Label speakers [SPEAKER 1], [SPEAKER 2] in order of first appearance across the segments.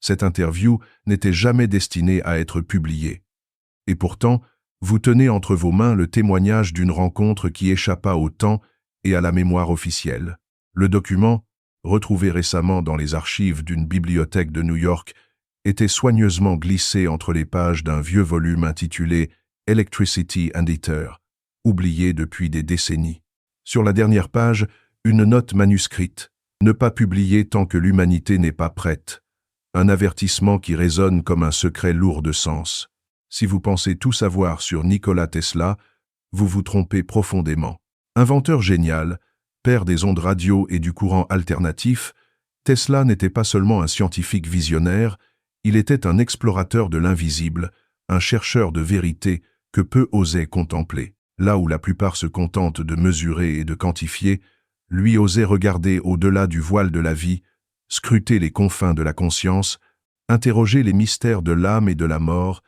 [SPEAKER 1] Cette interview n'était jamais destinée à être publiée. Et pourtant, vous tenez entre vos mains le témoignage d'une rencontre qui échappa au temps et à la mémoire officielle. Le document, retrouvé récemment dans les archives d'une bibliothèque de New York, était soigneusement glissé entre les pages d'un vieux volume intitulé « Electricity and Ether », oublié depuis des décennies. Sur la dernière page, une note manuscrite, ne pas publier tant que l'humanité n'est pas prête. Un avertissement qui résonne comme un secret lourd de sens. Si vous pensez tout savoir sur Nikola Tesla, vous vous trompez profondément. Inventeur génial, père des ondes radio et du courant alternatif, Tesla n'était pas seulement un scientifique visionnaire, il était un explorateur de l'invisible, un chercheur de vérité que peu osaient contempler. Là où la plupart se contentent de mesurer et de quantifier, lui osait regarder au-delà du voile de la vie, scruter les confins de la conscience, interroger les mystères de l'âme et de la mort,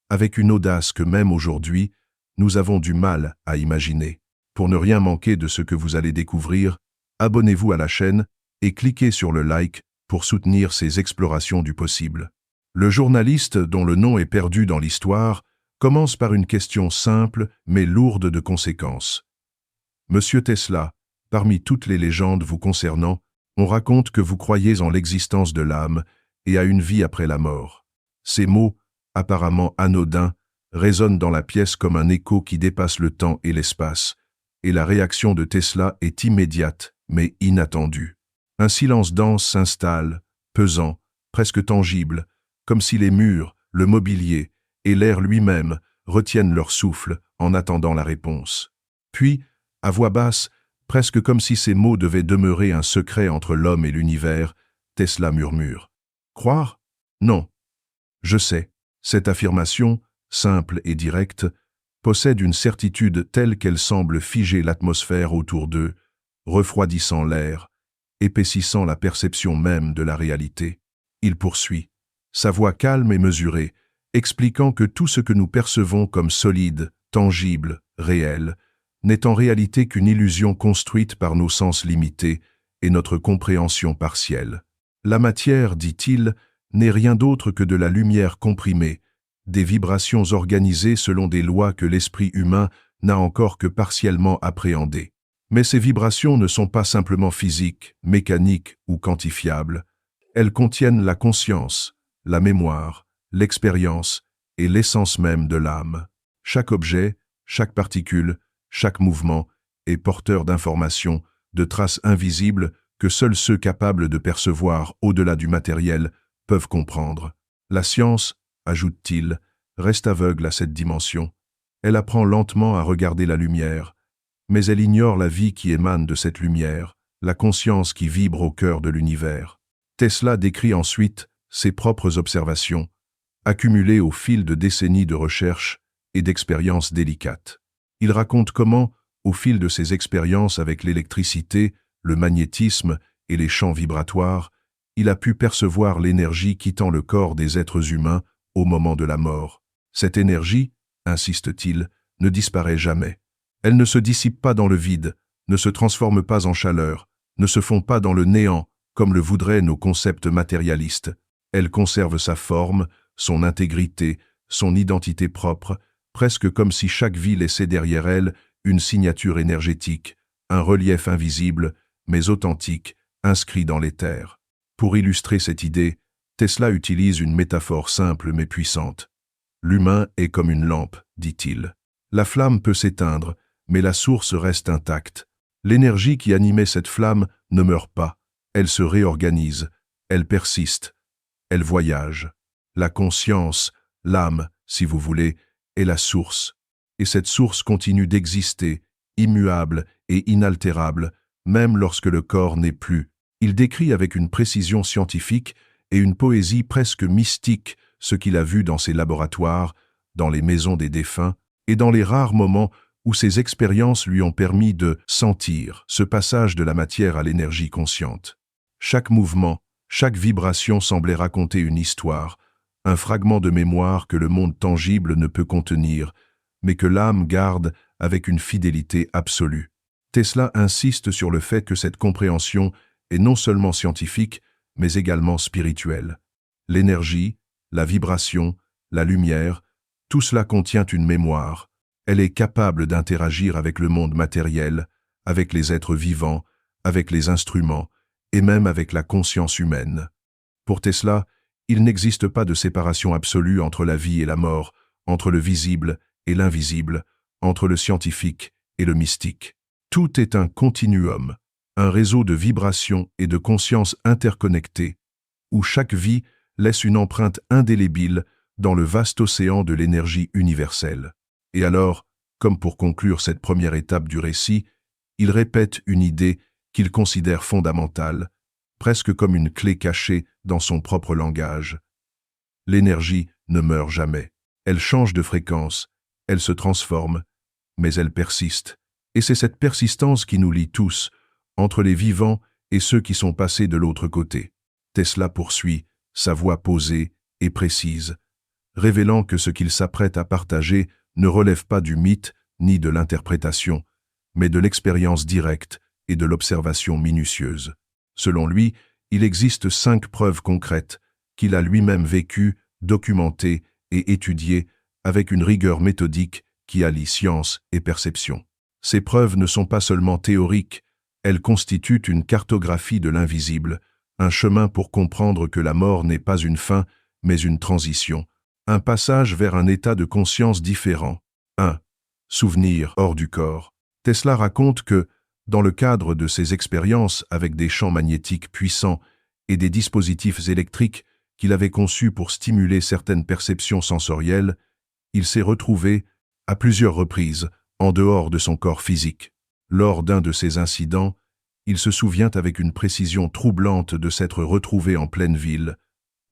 [SPEAKER 1] avec une audace que même aujourd'hui, nous avons du mal à imaginer. Pour ne rien manquer de ce que vous allez découvrir, abonnez-vous à la chaîne et cliquez sur le like pour soutenir ces explorations du possible. Le journaliste, dont le nom est perdu dans l'histoire, commence par une question simple mais lourde de conséquences. Monsieur Tesla, parmi toutes les légendes vous concernant, on raconte que vous croyez en l'existence de l'âme et à une vie après la mort. Ces mots, apparemment anodins, résonnent dans la pièce comme un écho qui dépasse le temps et l'espace, et la réaction de Tesla est immédiate mais inattendue. Un silence dense s'installe, pesant, presque tangible, comme si les murs, le mobilier et l'air lui-même retiennent leur souffle en attendant la réponse. Puis, à voix basse, presque comme si ces mots devaient demeurer un secret entre l'homme et l'univers, Tesla murmure. « Croire ? Non. Je sais. » Cette affirmation, simple et directe, possède une certitude telle qu'elle semble figer l'atmosphère autour d'eux, refroidissant l'air, épaississant la perception même de la réalité. Il poursuit, sa voix calme et mesurée, expliquant que tout ce que nous percevons comme solide, tangible, réel, n'est en réalité qu'une illusion construite par nos sens limités et notre compréhension partielle. La matière, dit-il, n'est rien d'autre que de la lumière comprimée, des vibrations organisées selon des lois que l'esprit humain n'a encore que partiellement appréhendées. Mais ces vibrations ne sont pas simplement physiques, mécaniques ou quantifiables. Elles contiennent la conscience, la mémoire, l'expérience et l'essence même de l'âme. Chaque objet, chaque particule, chaque mouvement est porteur d'informations, de traces invisibles que seuls ceux capables de percevoir au-delà du matériel peuvent comprendre. La science, ajoute-t-il, reste aveugle à cette dimension. Elle apprend lentement à regarder la lumière, mais elle ignore la vie qui émane de cette lumière, la conscience qui vibre au cœur de l'univers. Tesla décrit ensuite ses propres observations, accumulées au fil de décennies de recherches et d'expériences délicates. Il raconte comment, au fil de ses expériences avec l'électricité, le magnétisme et les champs vibratoires, il a pu percevoir l'énergie quittant le corps des êtres humains au moment de la mort. Cette énergie, insiste-t-il, ne disparaît jamais. Elle ne se dissipe pas dans le vide, ne se transforme pas en chaleur, ne se fond pas dans le néant, comme le voudraient nos concepts matérialistes. Elle conserve sa forme, son intégrité, son identité propre, presque comme si chaque vie laissait derrière elle une signature énergétique, un relief invisible, mais authentique, inscrit dans l'éther. Pour illustrer cette idée, Tesla utilise une métaphore simple mais puissante. L'humain est comme une lampe, dit-il. La flamme peut s'éteindre, mais la source reste intacte. L'énergie qui animait cette flamme ne meurt pas, elle se réorganise, elle persiste, elle voyage. La conscience, l'âme, si vous voulez, est la source. Et cette source continue d'exister, immuable et inaltérable, même lorsque le corps n'est plus. Il décrit avec une précision scientifique et une poésie presque mystique ce qu'il a vu dans ses laboratoires, dans les maisons des défunts, et dans les rares moments où ses expériences lui ont permis de sentir ce passage de la matière à l'énergie consciente. Chaque mouvement, chaque vibration semblait raconter une histoire, un fragment de mémoire que le monde tangible ne peut contenir, mais que l'âme garde avec une fidélité absolue. Tesla insiste sur le fait que cette compréhension est non seulement scientifique, mais également spirituelle. L'énergie, la vibration, la lumière, tout cela contient une mémoire. Elle est capable d'interagir avec le monde matériel, avec les êtres vivants, avec les instruments, et même avec la conscience humaine. Pour Tesla, il n'existe pas de séparation absolue entre la vie et la mort, entre le visible et l'invisible, entre le scientifique et le mystique. Tout est un continuum, un réseau de vibrations et de conscience interconnectées, où chaque vie laisse une empreinte indélébile dans le vaste océan de l'énergie universelle. Et alors, comme pour conclure cette première étape du récit, il répète une idée qu'il considère fondamentale, presque comme une clé cachée dans son propre langage. L'énergie ne meurt jamais. Elle change de fréquence, elle se transforme, mais elle persiste. Et c'est cette persistance qui nous lie tous, entre les vivants et ceux qui sont passés de l'autre côté. Tesla poursuit, sa voix posée et précise, révélant que ce qu'il s'apprête à partager ne relève pas du mythe ni de l'interprétation, mais de l'expérience directe et de l'observation minutieuse. Selon lui, il existe 5 preuves concrètes qu'il a lui-même vécues, documentées et étudiées avec une rigueur méthodique qui allie science et perception. Ces preuves ne sont pas seulement théoriques, elles constituent une cartographie de l'invisible, un chemin pour comprendre que la mort n'est pas une fin, mais une transition, un passage vers un état de conscience différent. 1. Souvenir hors du corps. Tesla raconte que, dans le cadre de ses expériences avec des champs magnétiques puissants et des dispositifs électriques qu'il avait conçus pour stimuler certaines perceptions sensorielles, il s'est retrouvé, à plusieurs reprises, en dehors de son corps physique. Lors d'un de ces incidents, il se souvient avec une précision troublante de s'être retrouvé en pleine ville,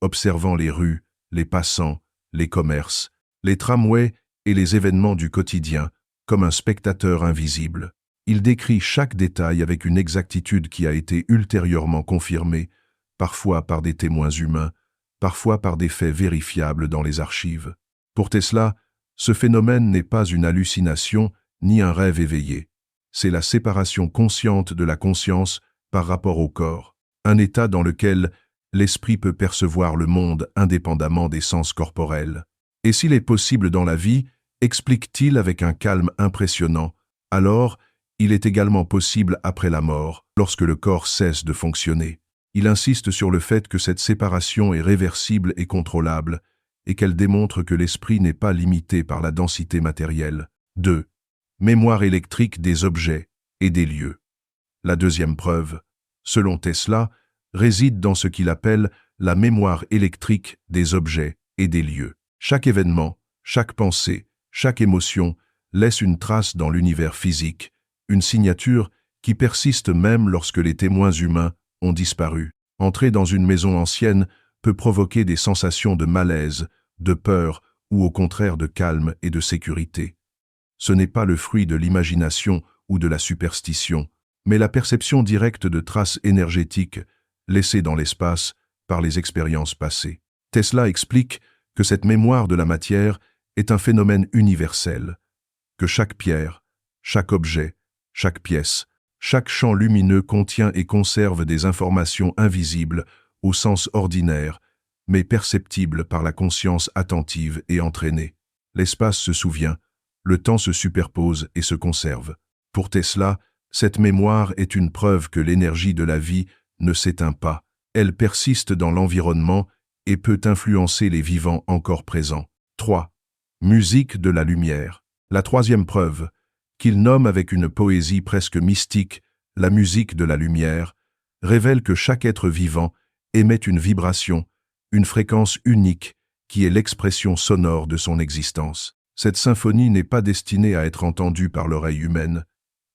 [SPEAKER 1] observant les rues, les passants, les commerces, les tramways et les événements du quotidien, comme un spectateur invisible. Il décrit chaque détail avec une exactitude qui a été ultérieurement confirmée, parfois par des témoins humains, parfois par des faits vérifiables dans les archives. Pour Tesla, ce phénomène n'est pas une hallucination ni un rêve éveillé. C'est la séparation consciente de la conscience par rapport au corps, un état dans lequel l'esprit peut percevoir le monde indépendamment des sens corporels. Et s'il est possible dans la vie, explique-t-il avec un calme impressionnant, alors il est également possible après la mort, lorsque le corps cesse de fonctionner. Il insiste sur le fait que cette séparation est réversible et contrôlable, et qu'elle démontre que l'esprit n'est pas limité par la densité matérielle. 2. Mémoire électrique des objets et des lieux. La deuxième preuve, selon Tesla, réside dans ce qu'il appelle la mémoire électrique des objets et des lieux. Chaque événement, chaque pensée, chaque émotion laisse une trace dans l'univers physique, une signature qui persiste même lorsque les témoins humains ont disparu. Entrer dans une maison ancienne peut provoquer des sensations de malaise, de peur ou au contraire de calme et de sécurité. Ce n'est pas le fruit de l'imagination ou de la superstition, mais la perception directe de traces énergétiques laissées dans l'espace par les expériences passées. Tesla explique que cette mémoire de la matière est un phénomène universel, que chaque pierre, chaque objet, chaque pièce, chaque champ lumineux contient et conserve des informations invisibles au sens ordinaire, mais perceptibles par la conscience attentive et entraînée. L'espace se souvient, le temps se superpose et se conserve. Pour Tesla, cette mémoire est une preuve que l'énergie de la vie ne s'éteint pas. Elle persiste dans l'environnement et peut influencer les vivants encore présents. 3. Musique de la lumière. La troisième preuve, qu'il nomme avec une poésie presque mystique la musique de la lumière, révèle que chaque être vivant émet une vibration, une fréquence unique qui est l'expression sonore de son existence. Cette symphonie n'est pas destinée à être entendue par l'oreille humaine,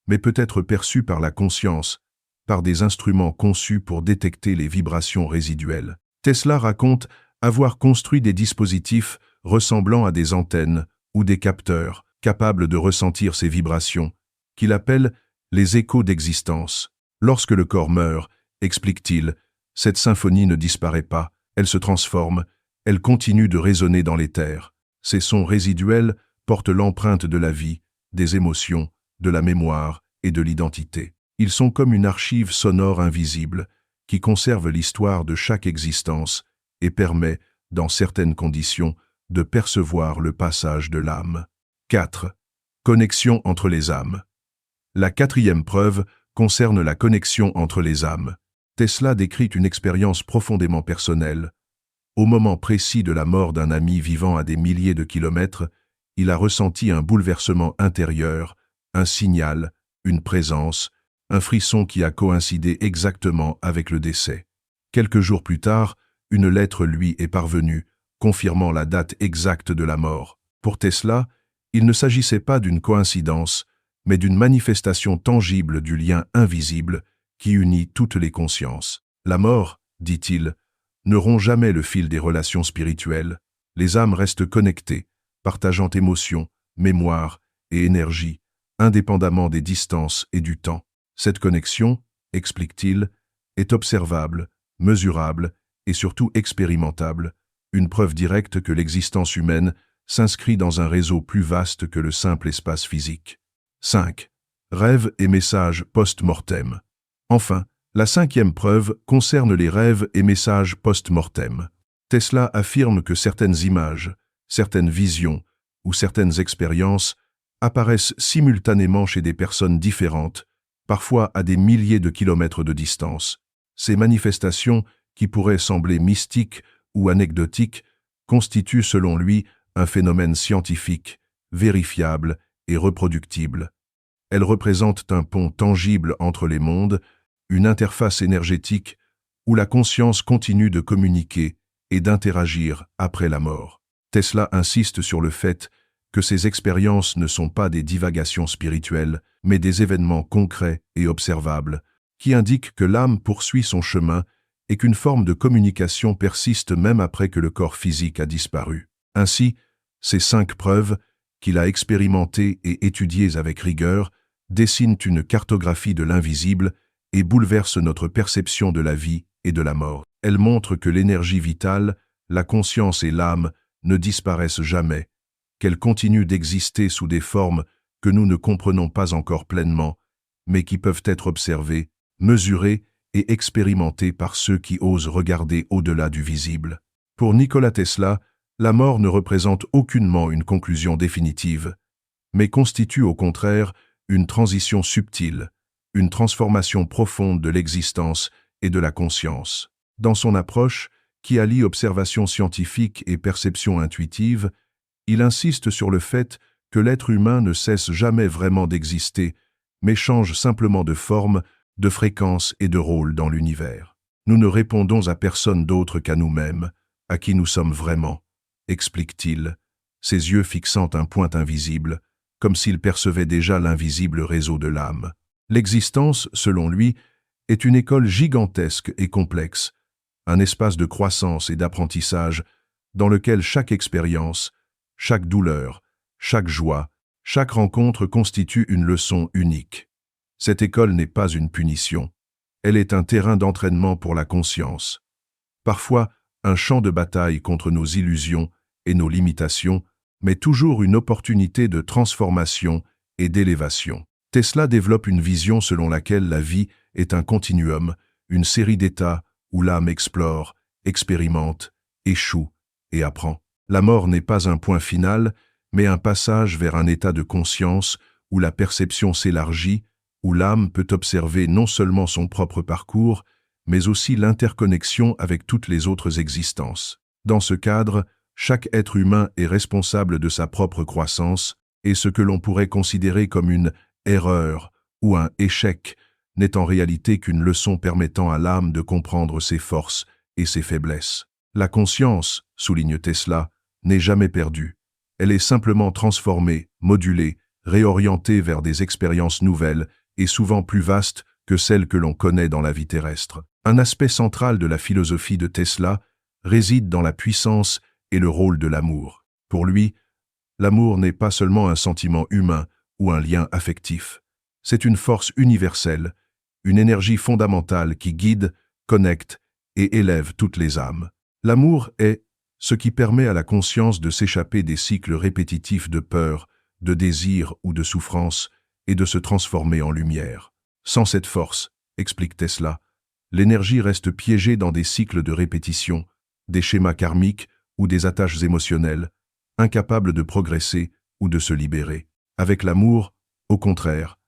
[SPEAKER 1] mais peut être perçue par la conscience, par des instruments conçus pour détecter les vibrations résiduelles. Tesla raconte avoir construit des dispositifs ressemblant à des antennes ou des capteurs capables de ressentir ces vibrations, qu'il appelle les échos d'existence. Lorsque le corps meurt, explique-t-il, cette symphonie ne disparaît pas, elle se transforme, elle continue de résonner dans l'éther. Ces sons résiduels portent l'empreinte de la vie, des émotions, de la mémoire et de l'identité. Ils sont comme une archive sonore invisible qui conserve l'histoire de chaque existence et permet, dans certaines conditions, de percevoir le passage de l'âme. 4. Connexion entre les âmes. La quatrième preuve concerne la connexion entre les âmes. Tesla décrit une expérience profondément personnelle. Au moment précis de la mort d'un ami vivant à des milliers de kilomètres, il a ressenti un bouleversement intérieur, un signal, une présence, un frisson qui a coïncidé exactement avec le décès. Quelques jours plus tard, une lettre lui est parvenue, confirmant la date exacte de la mort. Pour Tesla, il ne s'agissait pas d'une coïncidence, mais d'une manifestation tangible du lien invisible qui unit toutes les consciences. La mort, dit-il, ne rompt jamais le fil des relations spirituelles. Les âmes restent connectées, partageant émotions, mémoires et énergie, indépendamment des distances et du temps. Cette connexion, explique-t-il, est observable, mesurable et surtout expérimentable, une preuve directe que l'existence humaine s'inscrit dans un réseau plus vaste que le simple espace physique. 5. Rêves et messages post-mortem. Enfin, la cinquième preuve concerne les rêves et messages post-mortem. Tesla affirme que certaines images, certaines visions ou certaines expériences apparaissent simultanément chez des personnes différentes, parfois à des milliers de kilomètres de distance. Ces manifestations, qui pourraient sembler mystiques ou anecdotiques, constituent selon lui un phénomène scientifique, vérifiable et reproductible. Elles représentent un pont tangible entre les mondes, une interface énergétique où la conscience continue de communiquer et d'interagir après la mort. Tesla insiste sur le fait que ces expériences ne sont pas des divagations spirituelles, mais des événements concrets et observables, qui indiquent que l'âme poursuit son chemin et qu'une forme de communication persiste même après que le corps physique a disparu. Ainsi, ces 5 preuves, qu'il a expérimentées et étudiées avec rigueur, dessinent une cartographie de l'invisible et bouleversent notre perception de la vie et de la mort. Elles montrent que l'énergie vitale, la conscience et l'âme ne disparaissent jamais, qu'elles continuent d'exister sous des formes que nous ne comprenons pas encore pleinement, mais qui peuvent être observées, mesurées et expérimentées par ceux qui osent regarder au-delà du visible. Pour Nikola Tesla, la mort ne représente aucunement une conclusion définitive, mais constitue au contraire une transition subtile, une transformation profonde de l'existence et de la conscience. Dans son approche, qui allie observation scientifique et perception intuitive, il insiste sur le fait que l'être humain ne cesse jamais vraiment d'exister, mais change simplement de forme, de fréquence et de rôle dans l'univers. Nous ne répondons à personne d'autre qu'à nous-mêmes, à qui nous sommes vraiment, explique-t-il, ses yeux fixant un point invisible, comme s'il percevait déjà l'invisible réseau de l'âme. L'existence, selon lui, est une école gigantesque et complexe, un espace de croissance et d'apprentissage dans lequel chaque expérience, chaque douleur, chaque joie, chaque rencontre constitue une leçon unique. Cette école n'est pas une punition, elle est un terrain d'entraînement pour la conscience. Parfois, un champ de bataille contre nos illusions et nos limitations, mais toujours une opportunité de transformation et d'élévation. Tesla développe une vision selon laquelle la vie est un continuum, une série d'états où l'âme explore, expérimente, échoue et apprend. La mort n'est pas un point final, mais un passage vers un état de conscience où la perception s'élargit, où l'âme peut observer non seulement son propre parcours, mais aussi l'interconnexion avec toutes les autres existences. Dans ce cadre, chaque être humain est responsable de sa propre croissance, et ce que l'on pourrait considérer comme une erreur ou un échec n'est en réalité qu'une leçon permettant à l'âme de comprendre ses forces et ses faiblesses. La conscience, souligne Tesla, n'est jamais perdue. Elle est simplement transformée, modulée, réorientée vers des expériences nouvelles et souvent plus vastes que celles que l'on connaît dans la vie terrestre. Un aspect central de la philosophie de Tesla réside dans la puissance et le rôle de l'amour. Pour lui, l'amour n'est pas seulement un sentiment humain ou un lien affectif. C'est une force universelle, une énergie fondamentale qui guide, connecte et élève toutes les âmes. L'amour est ce qui permet à la conscience de s'échapper des cycles répétitifs de peur, de désir ou de souffrance et de se transformer en lumière. Sans cette force, explique Tesla, l'énergie reste piégée dans des cycles de répétition, des schémas karmiques ou des attaches émotionnelles, incapables de progresser ou de se libérer. Avec l'amour, au contraire,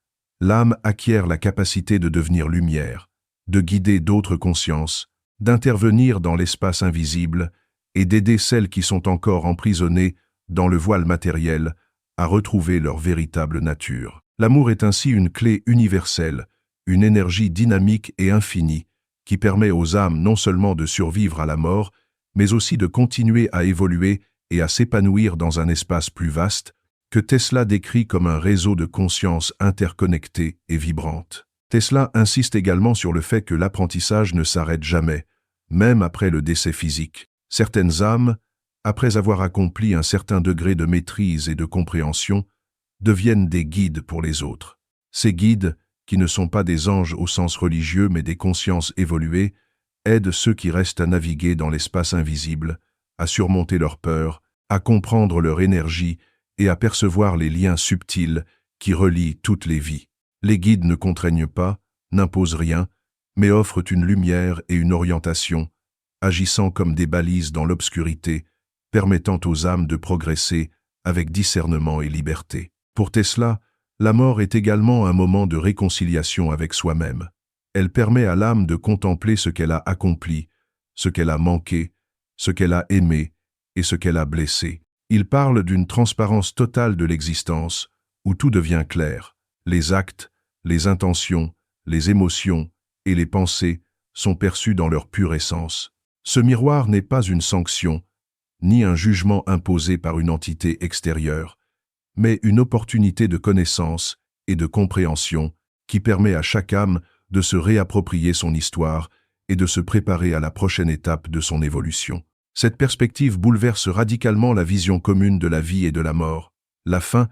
[SPEAKER 1] l'âme acquiert la capacité de devenir lumière, de guider d'autres consciences, d'intervenir dans l'espace invisible et d'aider celles qui sont encore emprisonnées dans le voile matériel à retrouver leur véritable nature. L'amour est ainsi une clé universelle, une énergie dynamique et infinie qui permet aux âmes non seulement de survivre à la mort, mais aussi de continuer à évoluer et à s'épanouir dans un espace plus vaste que Tesla décrit comme un réseau de conscience interconnectée et vibrante. Tesla insiste également sur le fait que l'apprentissage ne s'arrête jamais, même après le décès physique. Certaines âmes, après avoir accompli un certain degré de maîtrise et de compréhension, deviennent des guides pour les autres. Ces guides, qui ne sont pas des anges au sens religieux mais des consciences évoluées, aident ceux qui restent à naviguer dans l'espace invisible, à surmonter leurs peurs, à comprendre leur énergie et à percevoir les liens subtils qui relient toutes les vies. Les guides ne contraignent pas, n'imposent rien, mais offrent une lumière et une orientation, agissant comme des balises dans l'obscurité, permettant aux âmes de progresser avec discernement et liberté. Pour Tesla, la mort est également un moment de réconciliation avec soi-même. Elle permet à l'âme de contempler ce qu'elle a accompli, ce qu'elle a manqué, ce qu'elle a aimé et ce qu'elle a blessé. Il parle d'une transparence totale de l'existence, où tout devient clair. Les actes, les intentions, les émotions et les pensées sont perçus dans leur pure essence. Ce miroir n'est pas une sanction, ni un jugement imposé par une entité extérieure, mais une opportunité de connaissance et de compréhension qui permet à chaque âme de se réapproprier son histoire et de se préparer à la prochaine étape de son évolution. Cette perspective bouleverse radicalement la vision commune de la vie et de la mort. La fin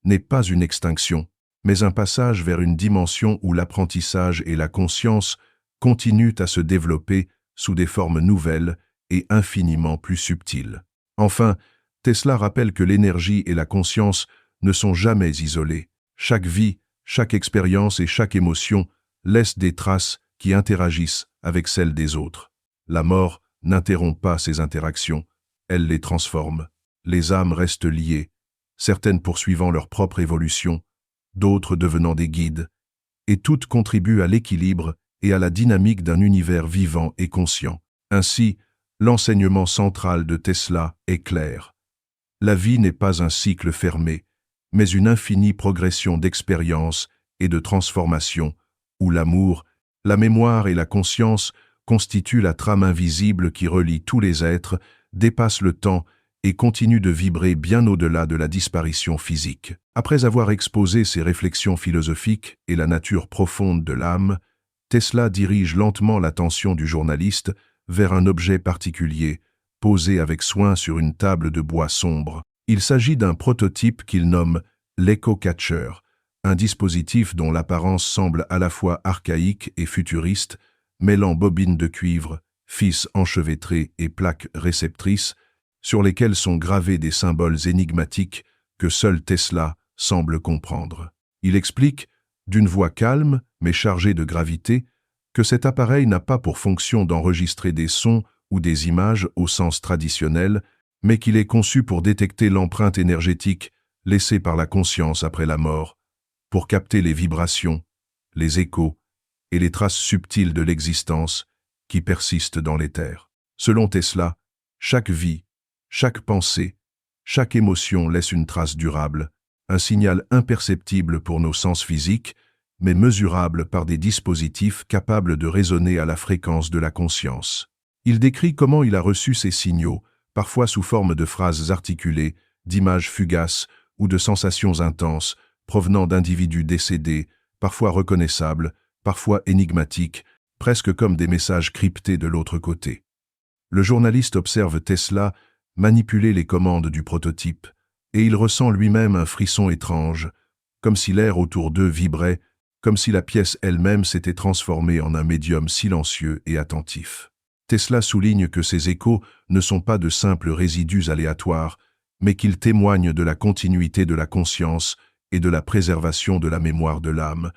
[SPEAKER 1] n'est pas une extinction, mais un passage vers une dimension où l'apprentissage et la conscience continuent à se développer sous des formes nouvelles et infiniment plus subtiles. Enfin, Tesla rappelle que l'énergie et la conscience ne sont jamais isolées. Chaque vie, chaque expérience et chaque émotion laissent des traces qui interagissent avec celles des autres. La mort n'interrompt pas ces interactions, elle les transforme. Les âmes restent liées, certaines poursuivant leur propre évolution, d'autres devenant des guides, et toutes contribuent à l'équilibre et à la dynamique d'un univers vivant et conscient. Ainsi, l'enseignement central de Tesla est clair. La vie n'est pas un cycle fermé, mais une infinie progression d'expérience et de transformation, où l'amour, la mémoire et la conscience constituent la trame invisible qui relie tous les êtres, dépasse le temps et continue de vibrer bien au-delà de la disparition physique. Après avoir exposé ses réflexions philosophiques et la nature profonde de l'âme, Tesla dirige lentement l'attention du journaliste vers un objet particulier, posé avec soin sur une table de bois sombre. Il s'agit d'un prototype qu'il nomme l'Echo Catcher, un dispositif dont l'apparence semble à la fois archaïque et futuriste, mêlant bobines de cuivre, fils enchevêtrés et plaques réceptrices, sur lesquelles sont gravés des symboles énigmatiques que seul Tesla semble comprendre. Il explique, d'une voix calme mais chargée de gravité, que cet appareil n'a pas pour fonction d'enregistrer des sons ou des images au sens traditionnel, mais qu'il est conçu pour détecter l'empreinte énergétique laissée par la conscience après la mort, pour capter les vibrations, les échos et les traces subtiles de l'existence qui persistent dans l'éther. Selon Tesla, chaque vie, chaque pensée, chaque émotion laisse une trace durable, un signal imperceptible pour nos sens physiques, mais mesurable par des dispositifs capables de résonner à la fréquence de la conscience. Il décrit comment il a reçu ces signaux, parfois sous forme de phrases articulées, d'images fugaces ou de sensations intenses, provenant d'individus décédés, parfois reconnaissables, parfois énigmatiques, presque comme des messages cryptés de l'autre côté. Le journaliste observe Tesla manipuler les commandes du prototype, et il ressent lui-même un frisson étrange, comme si l'air autour d'eux vibrait, comme si la pièce elle-même s'était transformée en un médium silencieux et attentif. Tesla souligne que ces échos ne sont pas de simples résidus aléatoires, mais qu'ils témoignent de la continuité de la conscience et de la préservation de la mémoire de l'âme,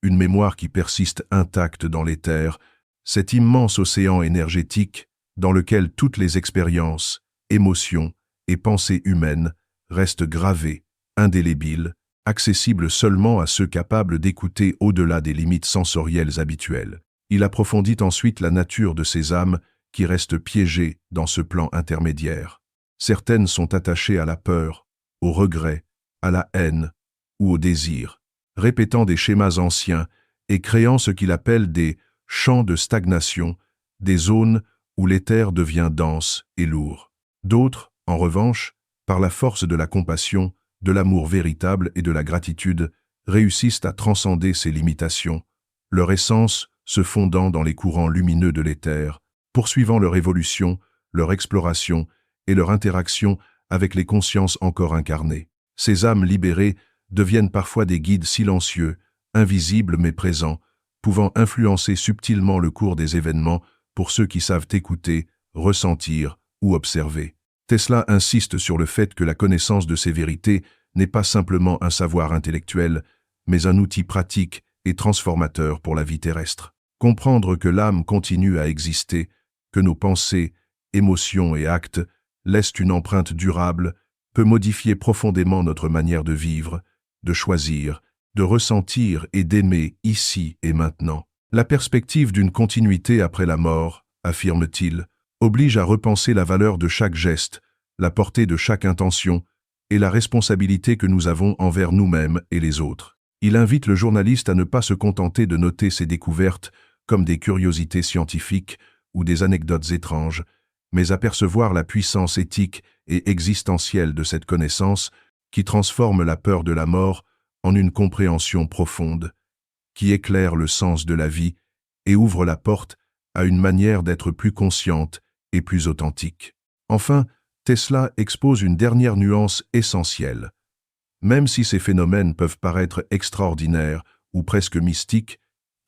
[SPEAKER 1] une mémoire qui persiste intacte dans l'éther, cet immense océan énergétique dans lequel toutes les expériences, émotions et pensées humaines restent gravées, indélébiles, accessibles seulement à ceux capables d'écouter au-delà des limites sensorielles habituelles. Il approfondit ensuite la nature de ces âmes qui restent piégées dans ce plan intermédiaire. Certaines sont attachées à la peur, au regret, à la haine ou au désir, répétant des schémas anciens et créant ce qu'il appelle des champs de stagnation, des zones où l'éther devient dense et lourd. D'autres, en revanche, par la force de la compassion, de l'amour véritable et de la gratitude, réussissent à transcender ces limitations, leur essence se fondant dans les courants lumineux de l'éther, poursuivant leur évolution, leur exploration et leur interaction avec les consciences encore incarnées. Ces âmes libérées deviennent parfois des guides silencieux, invisibles mais présents, pouvant influencer subtilement le cours des événements pour ceux qui savent écouter, ressentir ou observer. Tesla insiste sur le fait que la connaissance de ces vérités n'est pas simplement un savoir intellectuel, mais un outil pratique et transformateur pour la vie terrestre. Comprendre que l'âme continue à exister, que nos pensées, émotions et actes laissent une empreinte durable, peut modifier profondément notre manière de vivre, de choisir, de ressentir et d'aimer ici et maintenant. La perspective d'une continuité après la mort, affirme-t-il, oblige à repenser la valeur de chaque geste, la portée de chaque intention et la responsabilité que nous avons envers nous-mêmes et les autres. Il invite le journaliste à ne pas se contenter de noter ses découvertes comme des curiosités scientifiques ou des anecdotes étranges, mais à percevoir la puissance éthique et existentielle de cette connaissance qui transforme la peur de la mort en une compréhension profonde, qui éclaire le sens de la vie et ouvre la porte à une manière d'être plus consciente et plus authentique. Enfin, Tesla expose une dernière nuance essentielle. Même si ces phénomènes peuvent paraître extraordinaires ou presque mystiques,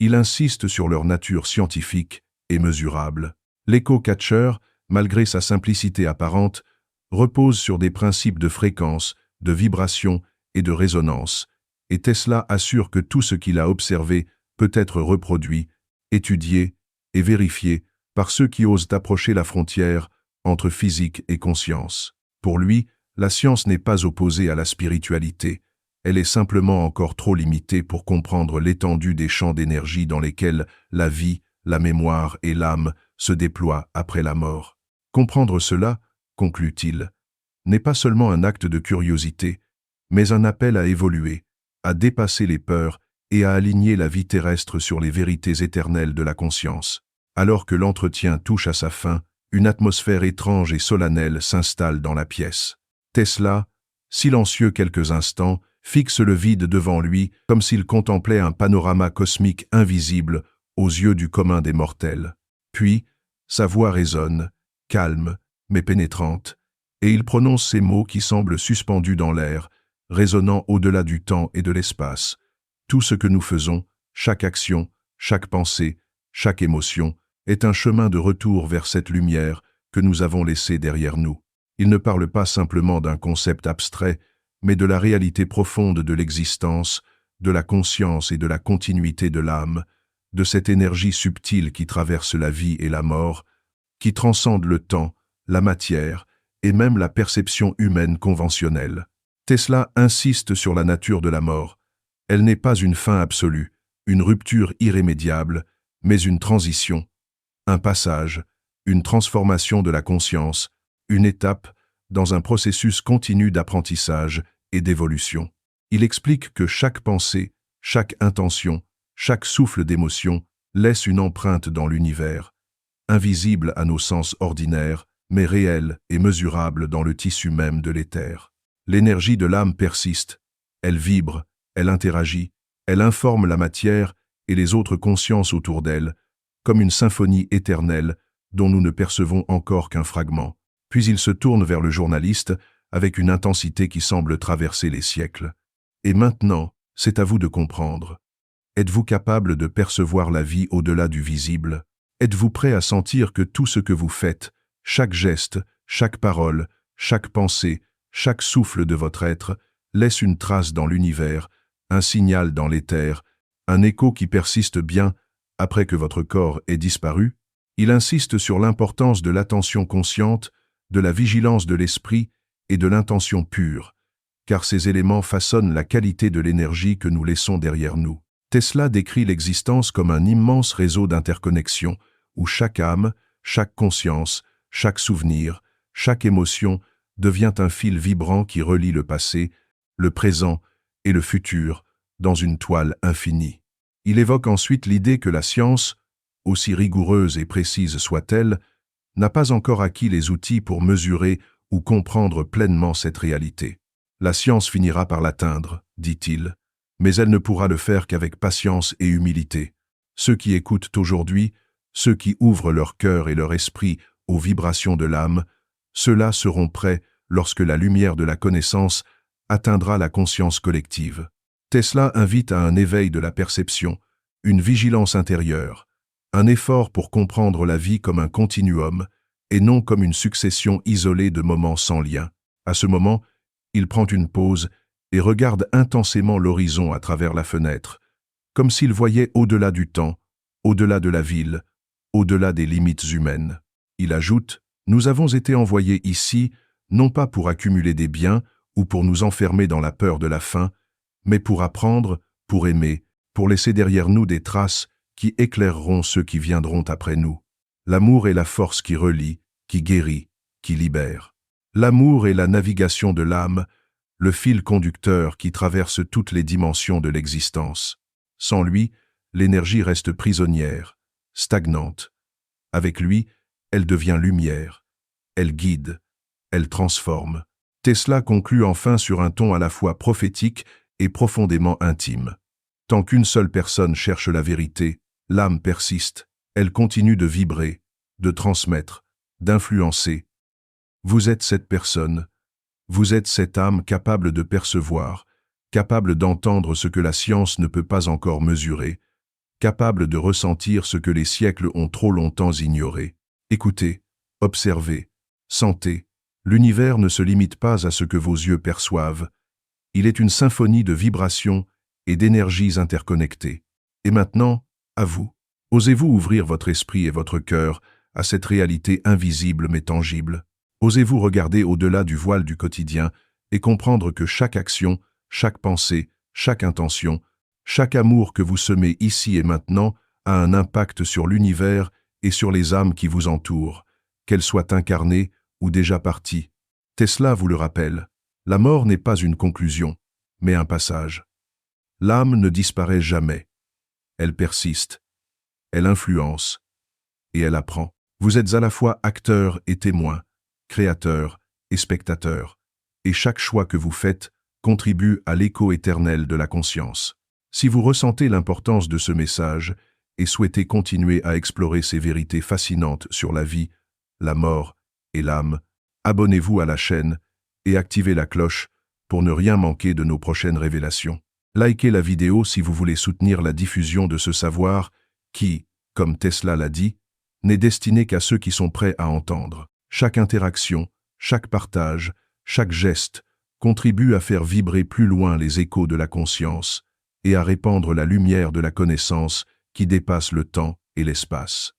[SPEAKER 1] il insiste sur leur nature scientifique et mesurable. L'écho-catcher, malgré sa simplicité apparente, repose sur des principes de fréquence, de vibration et de résonance, et Tesla assure que tout ce qu'il a observé peut être reproduit, étudié et vérifié par ceux qui osent approcher la frontière entre physique et conscience. Pour lui, la science n'est pas opposée à la spiritualité, elle est simplement encore trop limitée pour comprendre l'étendue des champs d'énergie dans lesquels la vie, la mémoire et l'âme se déploient après la mort. Comprendre cela, conclut-il, n'est pas seulement un acte de curiosité, mais un appel à évoluer, à dépasser les peurs et à aligner la vie terrestre sur les vérités éternelles de la conscience. Alors que l'entretien touche à sa fin, une atmosphère étrange et solennelle s'installe dans la pièce. Tesla, silencieux quelques instants, fixe le vide devant lui comme s'il contemplait un panorama cosmique invisible aux yeux du commun des mortels. Puis, sa voix résonne, calme mais pénétrante, et il prononce ces mots qui semblent suspendus dans l'air, résonnant au-delà du temps et de l'espace. Tout ce que nous faisons, chaque action, chaque pensée, chaque émotion, est un chemin de retour vers cette lumière que nous avons laissée derrière nous. Il ne parle pas simplement d'un concept abstrait, mais de la réalité profonde de l'existence, de la conscience et de la continuité de l'âme, de cette énergie subtile qui traverse la vie et la mort, qui transcende le temps, la matière et même la perception humaine conventionnelle. Tesla insiste sur la nature de la mort. Elle n'est pas une fin absolue, une rupture irrémédiable, mais une transition, un passage, une transformation de la conscience, une étape dans un processus continu d'apprentissage et d'évolution. Il explique que chaque pensée, chaque intention, chaque souffle d'émotion laisse une empreinte dans l'univers, invisible à nos sens ordinaires, mais réelle et mesurable dans le tissu même de l'éther. L'énergie de l'âme persiste, elle vibre, elle interagit, elle informe la matière et les autres consciences autour d'elle, comme une symphonie éternelle dont nous ne percevons encore qu'un fragment. Puis il se tourne vers le journaliste avec une intensité qui semble traverser les siècles. Et maintenant, c'est à vous de comprendre. Êtes-vous capable de percevoir la vie au-delà du visible? Êtes-vous prêt à sentir que tout ce que vous faites, chaque geste, chaque parole, chaque pensée, chaque souffle de votre être, laisse une trace dans l'univers, un signal dans l'éther, un écho qui persiste bien après que votre corps ait disparu? Il insiste sur l'importance de l'attention consciente, de la vigilance de l'esprit et de l'intention pure, car ces éléments façonnent la qualité de l'énergie que nous laissons derrière nous. Tesla décrit l'existence comme un immense réseau d'interconnexion où chaque âme, chaque conscience, chaque souvenir, chaque émotion devient un fil vibrant qui relie le passé, le présent et le futur dans une toile infinie. Il évoque ensuite l'idée que la science, aussi rigoureuse et précise soit-elle, n'a pas encore acquis les outils pour mesurer ou comprendre pleinement cette réalité. La science finira par l'atteindre, dit-il, mais elle ne pourra le faire qu'avec patience et humilité. Ceux qui écoutent aujourd'hui, ceux qui ouvrent leur cœur et leur esprit aux vibrations de l'âme, ceux-là seront prêts lorsque la lumière de la connaissance atteindra la conscience collective. Tesla invite à un éveil de la perception, une vigilance intérieure, un effort pour comprendre la vie comme un continuum et non comme une succession isolée de moments sans lien. À ce moment, il prend une pause et regarde intensément l'horizon à travers la fenêtre, comme s'il voyait au-delà du temps, au-delà de la ville, au-delà des limites humaines. Il ajoute « Nous avons été envoyés ici, non pas pour accumuler des biens ou pour nous enfermer dans la peur de la faim, mais pour apprendre, pour aimer, pour laisser derrière nous des traces qui éclaireront ceux qui viendront après nous. L'amour est la force qui relie, qui guérit, qui libère. L'amour est la navigation de l'âme, le fil conducteur qui traverse toutes les dimensions de l'existence. Sans lui, l'énergie reste prisonnière, stagnante. Avec lui, elle devient lumière. Elle guide, elle transforme. Tesla conclut enfin sur un ton à la fois prophétique et profondément intime. Tant qu'une seule personne cherche la vérité, l'âme persiste, elle continue de vibrer, de transmettre, d'influencer. Vous êtes cette personne, vous êtes cette âme capable de percevoir, capable d'entendre ce que la science ne peut pas encore mesurer, capable de ressentir ce que les siècles ont trop longtemps ignoré. Écoutez, observez, sentez, l'univers ne se limite pas à ce que vos yeux perçoivent. Il est une symphonie de vibrations et d'énergies interconnectées. Et maintenant, à vous. Osez-vous ouvrir votre esprit et votre cœur à cette réalité invisible mais tangible? Osez-vous regarder au-delà du voile du quotidien et comprendre que chaque action, chaque pensée, chaque intention, chaque amour que vous semez ici et maintenant a un impact sur l'univers et sur les âmes qui vous entourent, qu'elles soient incarnées ou déjà parties. Tesla vous le rappelle, la mort n'est pas une conclusion, mais un passage. L'âme ne disparaît jamais. Elle persiste, elle influence et elle apprend. Vous êtes à la fois acteur et témoin, créateur et spectateur, et chaque choix que vous faites contribue à l'écho éternel de la conscience. Si vous ressentez l'importance de ce message et souhaitez continuer à explorer ces vérités fascinantes sur la vie, la mort et l'âme, abonnez-vous à la chaîne et activez la cloche pour ne rien manquer de nos prochaines révélations. Likez la vidéo si vous voulez soutenir la diffusion de ce savoir qui, comme Tesla l'a dit, n'est destiné qu'à ceux qui sont prêts à entendre. Chaque interaction, chaque partage, chaque geste contribue à faire vibrer plus loin les échos de la conscience et à répandre la lumière de la connaissance qui dépasse le temps et l'espace.